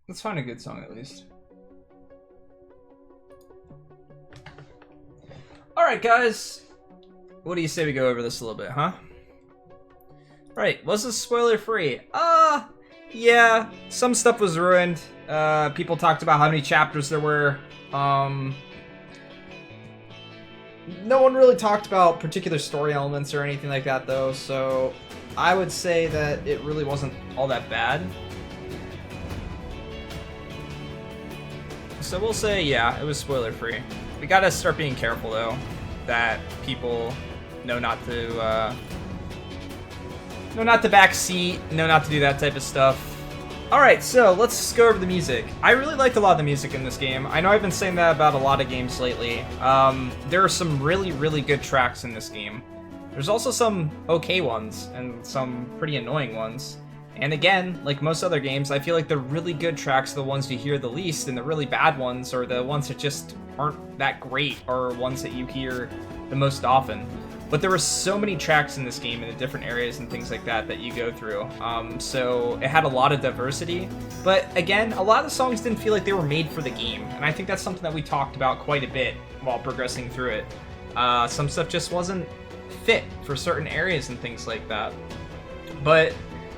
Let's find a good song at least. Alright, guys. What do you say we go over this a little bit, huh? Right, was this spoiler free? Yeah, some stuff was ruined. People talked about how many chapters there were. No one really talked about particular story elements or anything like that, though, so I would say that it really wasn't all that bad. So we'll say, yeah, it was spoiler free. We gotta start being careful, though, that people know not to backseat, know not to do that type of stuff. Alright, so let's go over the music. I really liked a lot of the music in this game. I know I've been saying that about a lot of games lately. There are some really, really good tracks in this game. There's also some okay ones, and some pretty annoying ones. And again, like most other games, I feel like the really good tracks are the ones you hear the least, and the really bad ones are the ones that just aren't that great, or ones that you hear the most often. But there were so many tracks in this game in the different areas and things like that that you go through. So it had a lot of diversity. But again, a lot of the songs didn't feel like they were made for the game. And I think that's something that we talked about quite a bit while progressing through it. Some stuff just wasn't fit for certain areas and things like that. But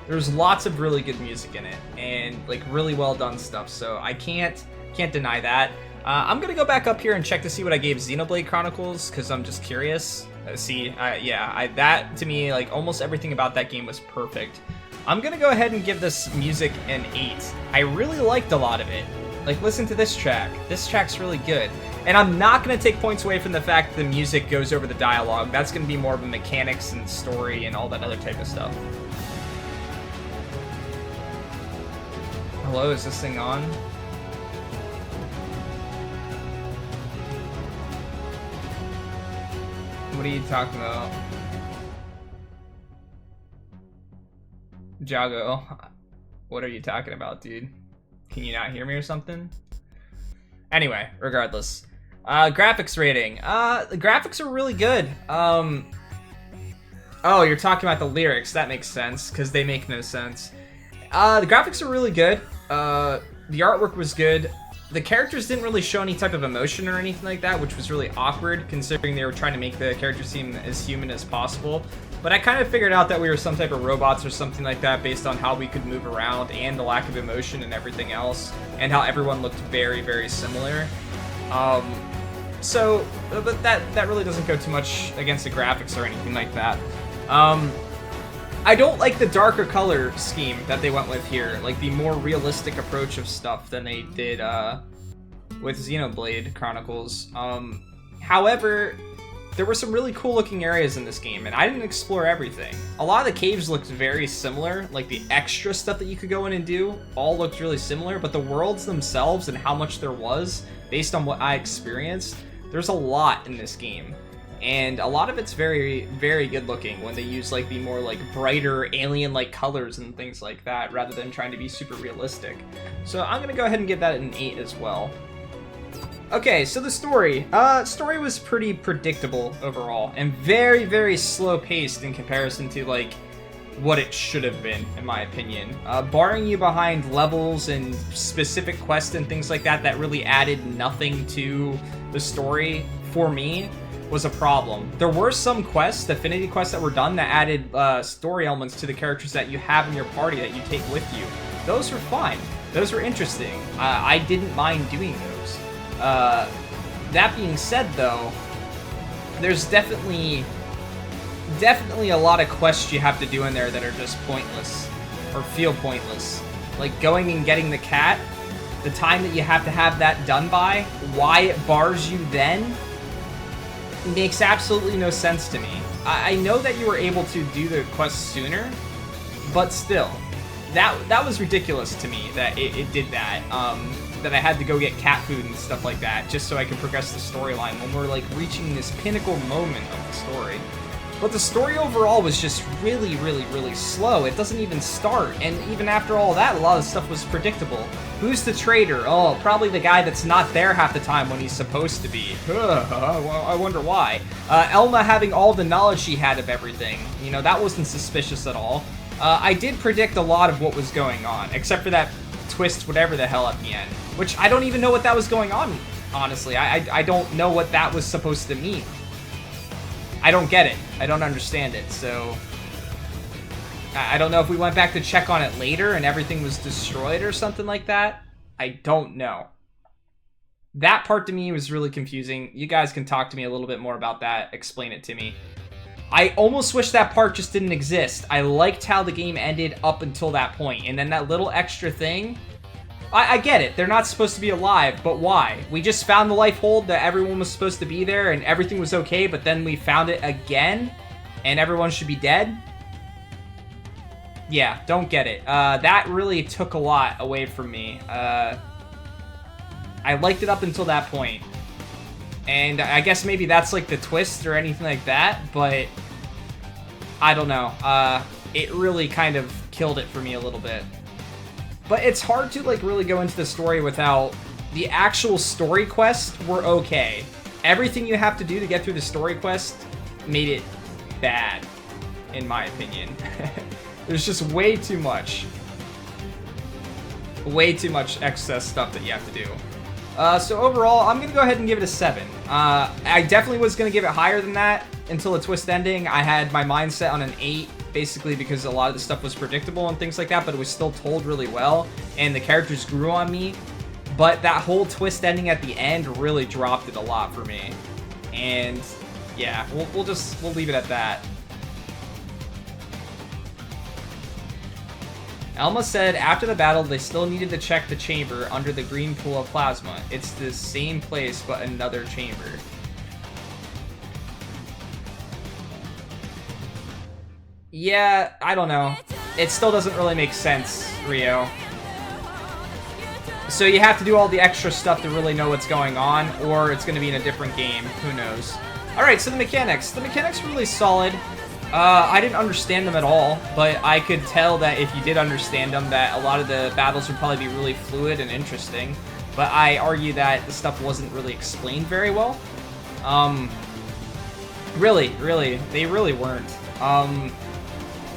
there's lots of really good music in it and like really well done stuff. So I can't deny that. I'm gonna go back up here and check to see what I gave Xenoblade Chronicles because I'm just curious. That to me, like almost everything about that game was perfect. I'm gonna go ahead and give this music an 8. I really liked a lot of it. Like, listen to this track. This track's really good. And I'm not gonna take points away from the fact that the music goes over the dialogue. That's gonna be more of a mechanics and story and all that other type of stuff. Hello, is this thing on? What are you talking about? Jago, what are you talking about, dude? Can you not hear me or something? Anyway, regardless. Graphics rating. The graphics are really good. Oh, you're talking about the lyrics. That makes sense, because they make no sense. The graphics are really good. The artwork was good. The characters didn't really show any type of emotion or anything like that, which was really awkward, considering they were trying to make the characters seem as human as possible. But I kind of figured out that we were some type of robots or something like that based on how we could move around and the lack of emotion and everything else, and how everyone looked very, very similar. But that really doesn't go too much against the graphics or anything like that. I don't like the darker color scheme that they went with here, like the more realistic approach of stuff than they did with Xenoblade Chronicles. However, there were some really cool looking areas in this game, and I didn't explore everything. A lot of the caves looked very similar, like the extra stuff that you could go in and do all looked really similar, but the worlds themselves and how much there was, based on what I experienced, there's a lot in this game. And a lot of it's very, very good looking when they use like the more like brighter alien-like colors and things like that rather than trying to be super realistic. So I'm gonna go ahead and give that an 8 as well. Okay, so the story. Story was pretty predictable overall and very, very slow paced in comparison to like what it should have been, in my opinion. Barring you behind levels and specific quests and things like that that really added nothing to the story for me, was a problem. There were some quests, affinity quests that were done that added story elements to the characters that you have in your party that you take with you. Those were fine. Those were interesting. I didn't mind doing those. That being said, though, there's definitely a lot of quests you have to do in there that are just pointless or feel pointless. Like going and getting the cat, the time that you have to have that done by, why it bars you then, makes absolutely no sense to me. I know that you were able to do the quest sooner, but still, that was ridiculous to me that it did that. That I had to go get cat food and stuff like that just so I could progress the storyline when we're like reaching this pinnacle moment of the story. But the story overall was just really, really, really slow. It doesn't even start, and even after all that, a lot of stuff was predictable. Who's the traitor? Oh, probably the guy that's not there half the time when he's supposed to be. Well, I wonder why. Elma having all the knowledge she had of everything. You know, that wasn't suspicious at all. I did predict a lot of what was going on, except for that twist whatever the hell at the end. Which I don't even know what that was going on, honestly. I don't know what that was supposed to mean. I don't get it. I don't understand it, so... I don't know if we went back to check on it later and everything was destroyed or something like that. I don't know. That part to me was really confusing. You guys can talk to me a little bit more about that. Explain it to me. I almost wish that part just didn't exist. I liked how the game ended up until that point. And then that little extra thing... I get it. They're not supposed to be alive, but why? We just found the life hold that everyone was supposed to be there and everything was okay, but then we found it again and everyone should be dead? Yeah, don't get it. That really took a lot away from me. I liked it up until that point. And I guess maybe that's like the twist or anything like that, but I don't know. It really kind of killed it for me a little bit. But it's hard to like really go into the story without... The actual story quests were okay. Everything you have to do to get through the story quest made it bad, in my opinion. There's just way too much. Way too much excess stuff that you have to do. So overall, I'm going to go ahead and give it a 7. I definitely was going to give it higher than that until the twist ending. I had my mindset on an 8, basically because a lot of the stuff was predictable and things like that, but it was still told really well, and the characters grew on me. But that whole twist ending at the end really dropped it a lot for me. And yeah, we'll leave it at that. Elma said after the battle they still needed to check the chamber under the green pool of plasma. It's the same place but another chamber. Yeah, I don't know. It still doesn't really make sense, Rio. So you have to do all the extra stuff to really know what's going on, or it's going to be in a different game. Who knows? Alright, so the mechanics. The mechanics are really solid. I didn't understand them at all, but I could tell that if you did understand them, that a lot of the battles would probably be really fluid and interesting. But I argue that the stuff wasn't really explained very well. Really, they really weren't.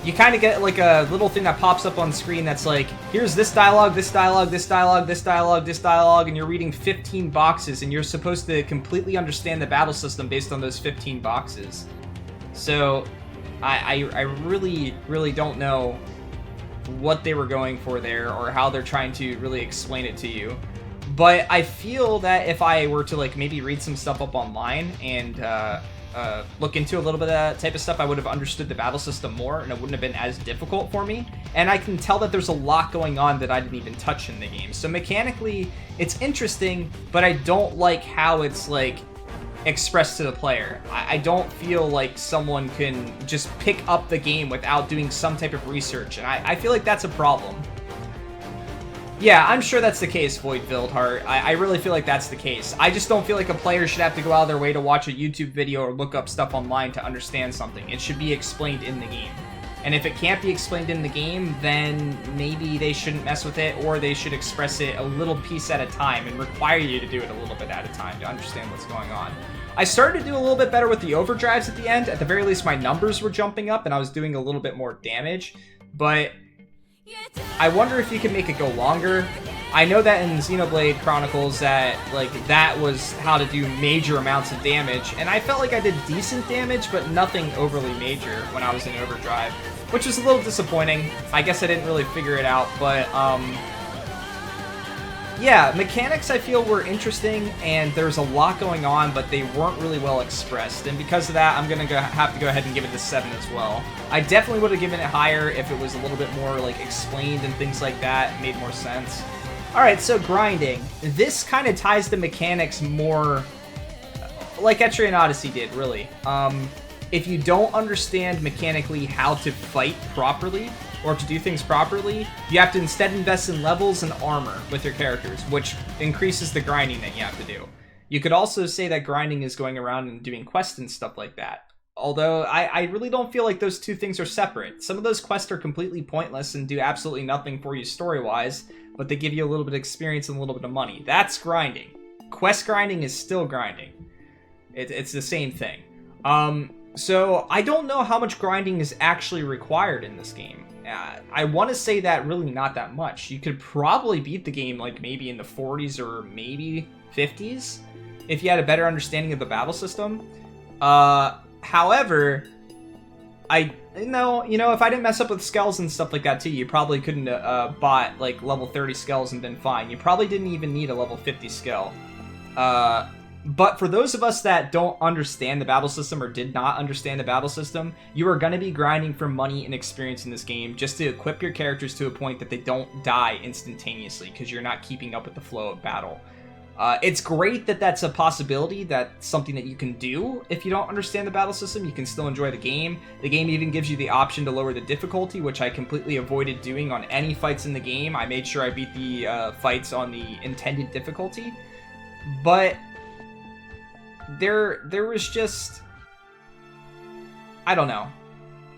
You kind of get like a little thing that pops up on screen that's like, here's this dialogue, this dialogue, this dialogue, this dialogue, this dialogue, and you're reading 15 boxes, and you're supposed to completely understand the battle system based on those 15 boxes. So, I really don't know what they were going for there, or how they're trying to really explain it to you. But I feel that if I were to like maybe read some stuff up online and look into a little bit of that type of stuff, I would have understood the battle system more, and it wouldn't have been as difficult for me. And I can tell that there's a lot going on that I didn't even touch in the game. So mechanically, it's interesting, but I don't like how it's like expressed to the player. I don't feel like someone can just pick up the game without doing some type of research, and I feel like that's a problem. Yeah, I'm sure that's the case, Void Vildheart. I really feel like that's the case. I just don't feel like a player should have to go out of their way to watch a YouTube video or look up stuff online to understand something. It should be explained in the game. And if it can't be explained in the game, then maybe they shouldn't mess with it, or they should express it a little piece at a time and require you to do it a little bit at a time to understand what's going on. I started to do a little bit better with the overdrives at the end. At the very least, my numbers were jumping up and I was doing a little bit more damage. But I wonder if you can make it go longer. I know that in Xenoblade Chronicles that that was how to do major amounts of damage, and I felt like I did decent damage, but nothing overly major when I was in overdrive, which was a little disappointing. I guess I didn't really figure it out, but yeah, mechanics I feel were interesting, and there's a lot going on, but they weren't really well expressed, and because of that, I'm gonna have to go ahead and give it a 7 as well. I definitely would have given it higher if it was a little bit more like explained and things like that. It made more sense. Alright, so grinding. This kind of ties the mechanics more like Etrian Odyssey did, really. If you don't understand mechanically how to fight properly, or to do things properly, you have to instead invest in levels and armor with your characters, which increases the grinding that you have to do. You could also say that grinding is going around and doing quests and stuff like that. Although, I really don't feel like those two things are separate. Some of those quests are completely pointless and do absolutely nothing for you story-wise, but they give you a little bit of experience and a little bit of money. That's grinding. Quest grinding is still grinding. It's the same thing. So, I don't know how much grinding is actually required in this game. I want to say that really not that much. You could probably beat the game like maybe in the 40s or maybe 50s if you had a better understanding of the battle system. However, if I didn't mess up with skulls and stuff like that too, you probably couldn't bought like level 30 skulls and been fine. You probably didn't even need a level 50 skill. But for those of us that don't understand the battle system or did not understand the battle system, you are going to be grinding for money and experience in this game just to equip your characters to a point that they don't die instantaneously because you're not keeping up with the flow of battle. It's great that that's a possibility, that's something that you can do if you don't understand the battle system. You can still enjoy the game. The game even gives you the option to lower the difficulty, which I completely avoided doing on any fights in the game. I made sure I beat the fights on the intended difficulty. But there was just, I don't know.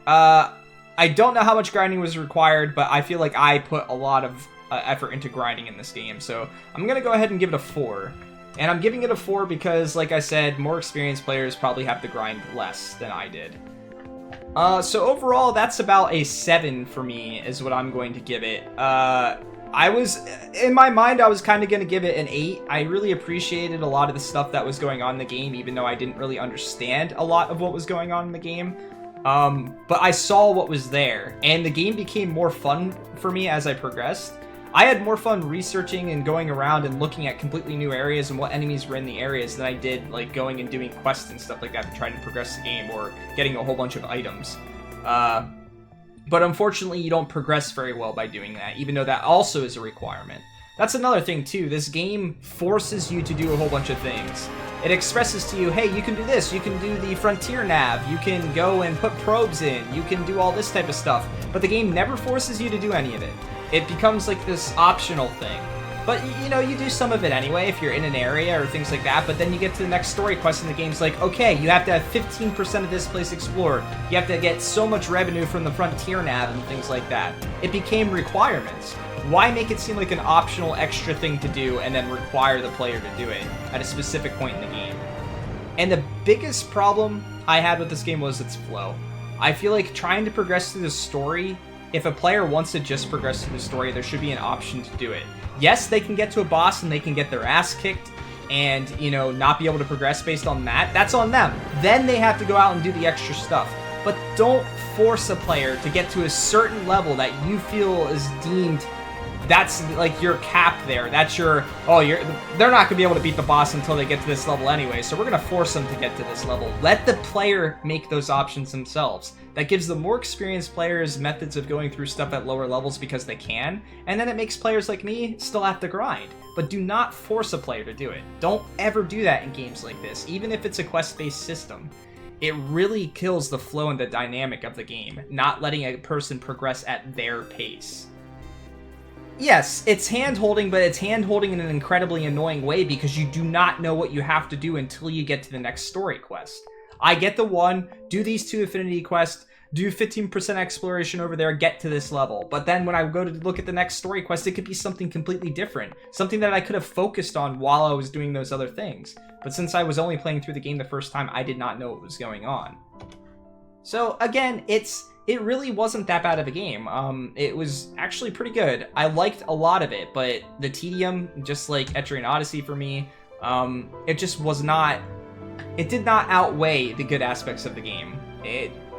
I don't know how much grinding was required, but I feel like I put a lot of effort into grinding in this game, so I'm gonna go ahead and give it a 4. And I'm giving it a 4 because, like I said, more experienced players probably have to grind less than I did. So overall, that's about a 7 for me, is what I'm going to give it. In my mind, I was kind of going to give it an 8. I really appreciated a lot of the stuff that was going on in the game, even though I didn't really understand a lot of what was going on in the game. But I saw what was there, and the game became more fun for me as I progressed. I had more fun researching and going around and looking at completely new areas and what enemies were in the areas than I did like going and doing quests and stuff like that to try to progress the game or getting a whole bunch of items. But unfortunately, you don't progress very well by doing that, even though that also is a requirement. That's another thing too. This game forces you to do a whole bunch of things. It expresses to you, hey, you can do this, you can do the frontier nav, you can go and put probes in, you can do all this type of stuff, but the game never forces you to do any of it. It becomes like this optional thing. But, you know, you do some of it anyway if you're in an area or things like that, but then you get to the next story quest and the game's like, okay, you have to have 15% of this place explored. You have to get so much revenue from the frontier nav and things like that. It became requirements. Why make it seem like an optional extra thing to do and then require the player to do it at a specific point in the game? And the biggest problem I had with this game was its flow. I feel like trying to progress through the story, if a player wants to just progress through the story, there should be an option to do it. Yes, they can get to a boss and they can get their ass kicked and, you know, not be able to progress based on that. That's on them. Then they have to go out and do the extra stuff. But don't force a player to get to a certain level that you feel is deemed, that's like your cap there. That's your, they're not gonna be able to beat the boss until they get to this level anyway, so we're gonna force them to get to this level. Let the player make those options themselves. That gives the more experienced players methods of going through stuff at lower levels because they can, and then it makes players like me still have to grind. But do not force a player to do it. Don't ever do that in games like this, even if it's a quest-based system. It really kills the flow and the dynamic of the game, not letting a person progress at their pace. Yes, it's hand-holding, but it's hand-holding in an incredibly annoying way because you do not know what you have to do until you get to the next story quest. I get the one, do these 2 affinity quests, do 15% exploration over there, get to this level. But then when I go to look at the next story quest, it could be something completely different. Something that I could have focused on while I was doing those other things. But since I was only playing through the game the first time, I did not know what was going on. So again, it really wasn't that bad of a game. It was actually pretty good. I liked a lot of it, but the tedium, just like Etrian Odyssey for me, it just was not, it did not outweigh the good aspects of the game.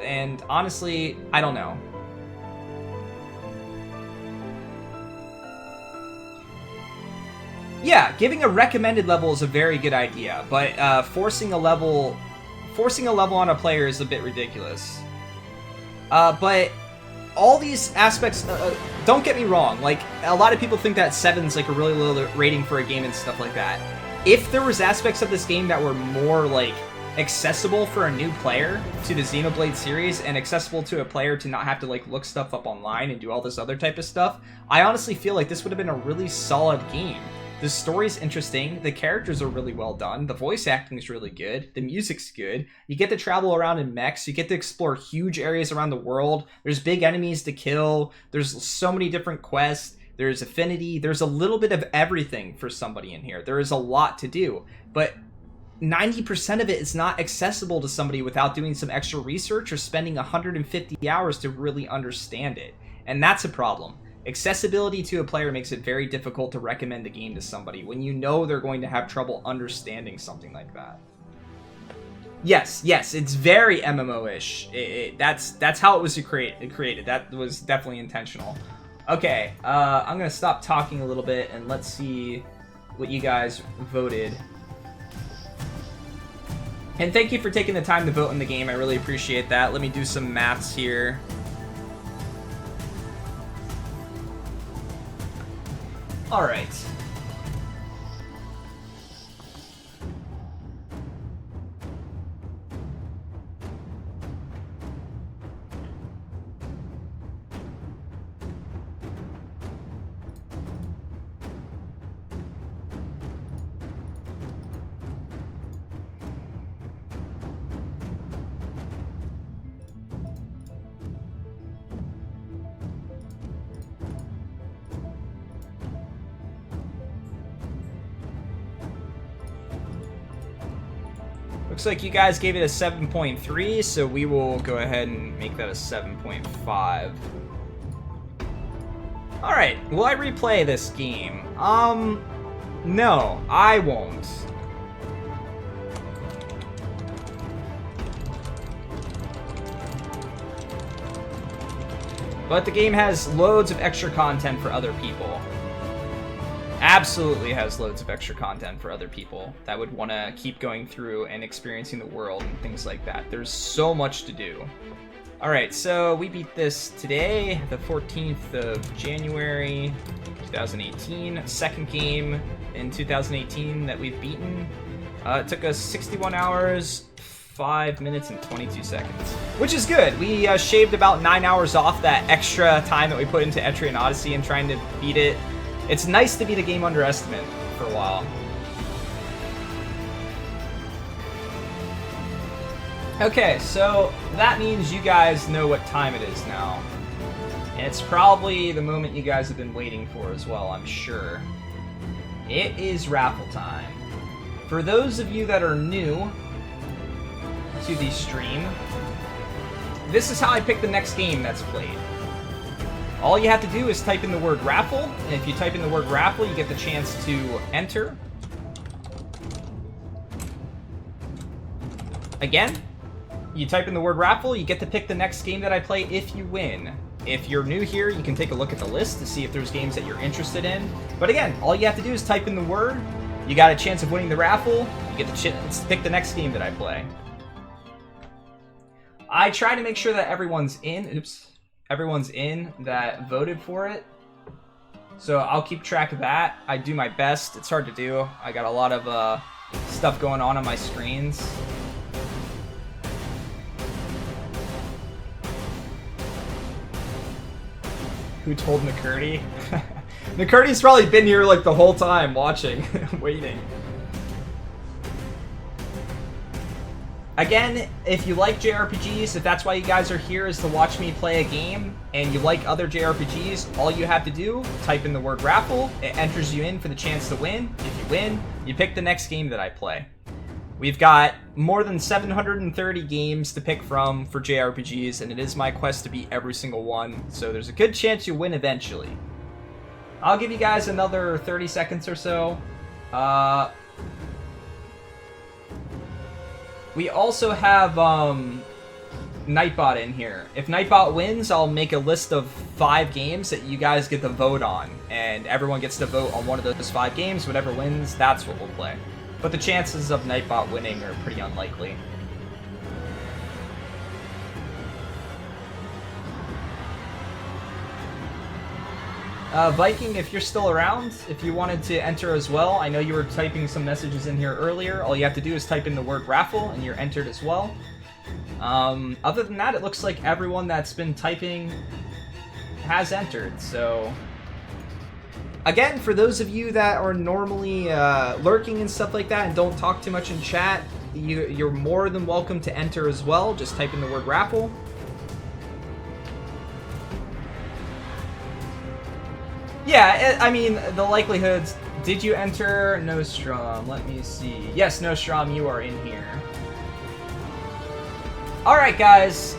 And honestly, I don't know. Yeah, giving a recommended level is a very good idea, but forcing a level on a player is a bit ridiculous. But all these aspects, don't get me wrong, like, a lot of people think that 7's like a really low rating for a game and stuff like that. If there was aspects of this game that were more, like, accessible for a new player to the Xenoblade series and accessible to a player to not have to, like, look stuff up online and do all this other type of stuff, I honestly feel like this would have been a really solid game. The story's interesting, the characters are really well done, the voice acting is really good, the music's good, you get to travel around in mechs, you get to explore huge areas around the world, there's big enemies to kill, there's so many different quests, there's affinity, there's a little bit of everything for somebody in here. There is a lot to do, but 90% of it is not accessible to somebody without doing some extra research or spending 150 hours to really understand it. And that's a problem. Accessibility to a player makes it very difficult to recommend a game to somebody when you know they're going to have trouble understanding something like that. Yes, it's very MMO-ish. That's how it was created. That was definitely intentional. Okay, I'm gonna stop talking a little bit and let's see what you guys voted. And thank you for taking the time to vote in the game. I really appreciate that. Let me do some maths here. All right. Looks like you guys gave it a 7.3, so we will go ahead and make that a 7.5. Alright, will I replay this game? No, I won't. But the game has loads of extra content for other people. Absolutely has loads of extra content for other people that would want to keep going through and experiencing the world and things like that. There's so much to do. Alright, so we beat this today, the 14th of January, 2018. Second game in 2018 that we've beaten. It took us 61 hours, 5 minutes, and 22 seconds. Which is good. We shaved about 9 hours off that extra time that we put into Etrian Odyssey and trying to beat it. It's nice to beat a game under estimate for a while. Okay, so that means you guys know what time it is now. And it's probably the moment you guys have been waiting for as well, I'm sure. It is Raffle time. For those of you that are new to the stream, this is how I pick the next game that's played. All you have to do is type in the word Raffle, and if you type in the word Raffle, you get the chance to enter. Again, you type in the word Raffle, you get to pick the next game that I play if you win. If you're new here, you can take a look at the list to see if there's games that you're interested in. But again, all you have to do is type in the word, you got a chance of winning the raffle, you get the chance to pick the next game that I play. I try to make sure that everyone's in that voted for it. So I'll keep track of that. I do my best. It's hard to do. I got a lot of stuff going on my screens. Who told McCurdy? McCurdy's probably been here like the whole time watching, waiting. Again, if you like JRPGs, if that's why you guys are here is to watch me play a game, and you like other JRPGs, all you have to do, type in the word Raffle, it enters you in for the chance to win. If you win, you pick the next game that I play. We've got more than 730 games to pick from for JRPGs, and it is my quest to beat every single one, so there's a good chance you win eventually. I'll give you guys another 30 seconds or so. We also have Nightbot in here. If Nightbot wins, I'll make a list of 5 games that you guys get to vote on, and everyone gets to vote on one of those 5 games. Whatever wins, that's what we'll play. But the chances of Nightbot winning are pretty unlikely. Viking, if you're still around, if you wanted to enter as well, I know you were typing some messages in here earlier. All you have to do is type in the word Raffle, and you're entered as well. Other than that, it looks like everyone that's been typing has entered, so... Again, for those of you that are normally lurking and stuff like that and don't talk too much in chat, you're more than welcome to enter as well. Just type in the word Raffle. Yeah, I mean, the likelihoods... Did you enter Nostrom? Let me see. Yes, Nostrom, you are in here. Alright, guys.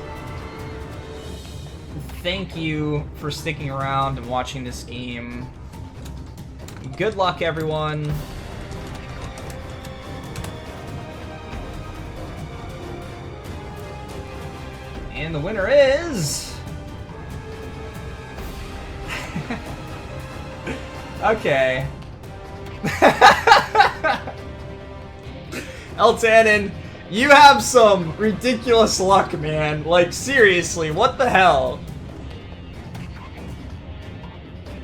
thank you for sticking around and watching this game. Good luck, everyone. And the winner is... Okay. Eltanin, you have some ridiculous luck, man. Like, seriously, what the hell?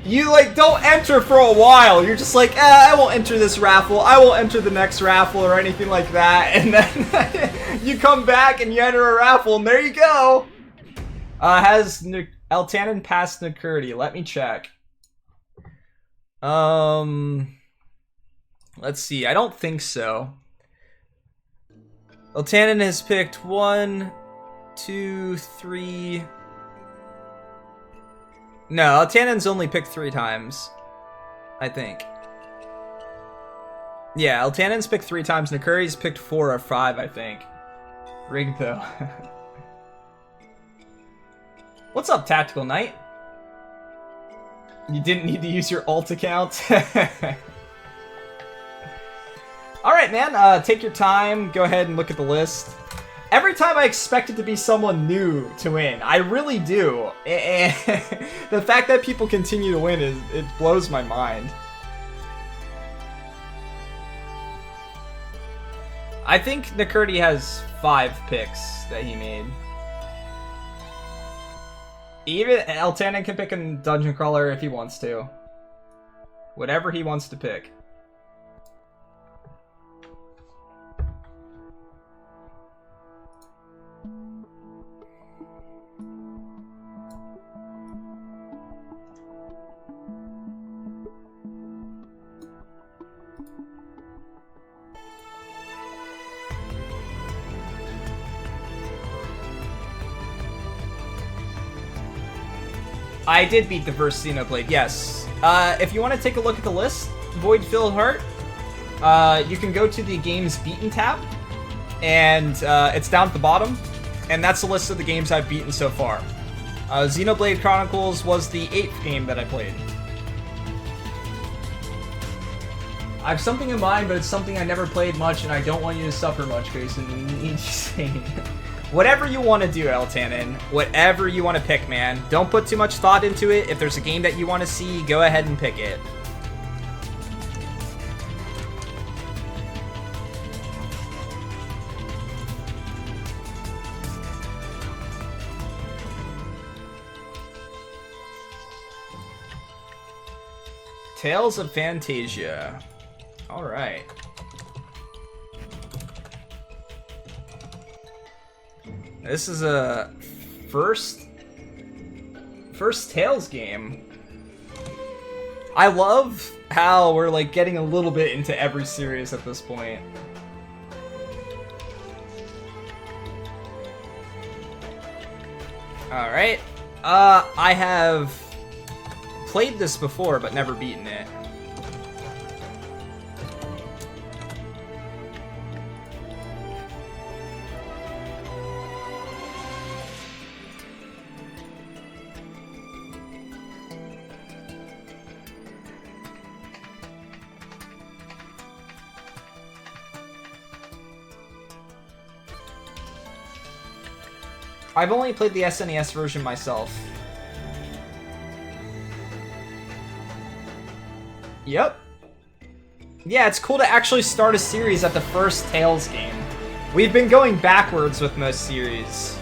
You, like, don't enter for a while. You're just like, I won't enter this raffle. I won't enter the next raffle or anything like that. And then you come back and you enter a raffle, and there you go. Has Eltanin passed Nakurdi? Let me check. Let's see. I don't think so. Eltanin has picked 1, 2, 3... No, Eltanin's only picked 3 times. I think. Yeah, Eltanin's picked 3 times. Nakuri's picked 4 or 5, I think. Rigged, though. What's up, Tactical Knight? You didn't need to use your alt account? Alright, man. Take your time. Go ahead and look at the list. Every time I expect it to be someone new to win. I really do. And the fact that people continue to win, it blows my mind. I think Nakurdi has 5 picks that he made. Even Eltanin can pick a dungeon crawler if he wants to. Whatever he wants to pick. I did beat the first Xenoblade, yes. If you want to take a look at the list, Void-Filled Heart, you can go to the Games Beaten tab, and it's down at the bottom, and that's the list of the games I've beaten so far. Xenoblade Chronicles was the 8th game that I played. I have something in mind, but it's something I never played much, and I don't want you to suffer much, Grayson. Whatever you want to do, Eltanin. Whatever you want to pick, man. Don't put too much thought into it. If there's a game that you want to see, go ahead and pick it. Tales of Fantasia. Alright. This is a first Tales game. I love how we're like getting a little bit into every series at this point. Alright. I have played this before but never beaten it. I've only played the SNES version myself. Yep. Yeah, it's cool to actually start a series at the first Tales game. We've been going backwards with most series.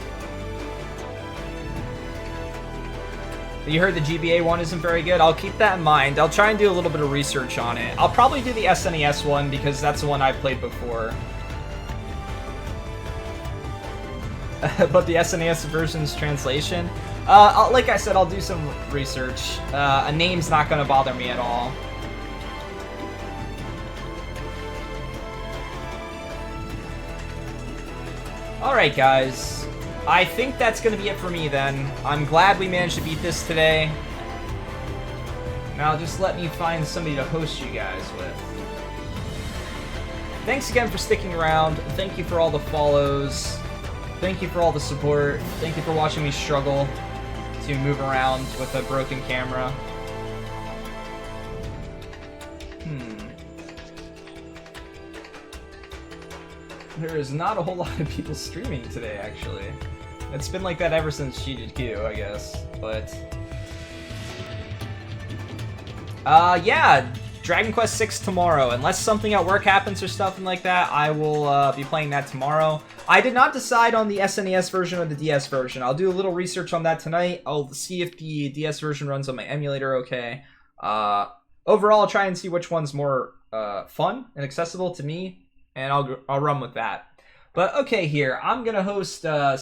You heard the GBA one isn't very good? I'll keep that in mind. I'll try and do a little bit of research on it. I'll probably do the SNES one because that's the one I've played before. But the SNES version's translation? Like I said, I'll do some research. A name's not going to bother me at all. Alright, guys. I think that's going to be it for me, then. I'm glad we managed to beat this today. Now, just let me find somebody to host you guys with. Thanks again for sticking around. Thank you for all the follows. Thank you for all the support. Thank you for watching me struggle. to move around with a broken camera. There is not a whole lot of people streaming today, actually. It's been like that ever since she did Q, I guess. But yeah, Dragon Quest VI tomorrow. Unless something at work happens or something like that, I will be playing that tomorrow. I did not decide on the SNES version or the DS version. I'll do a little research on that tonight. I'll see if the DS version runs on my emulator okay. Overall, I'll try and see which one's more fun and accessible to me, and I'll run with that. But okay, here I'm gonna host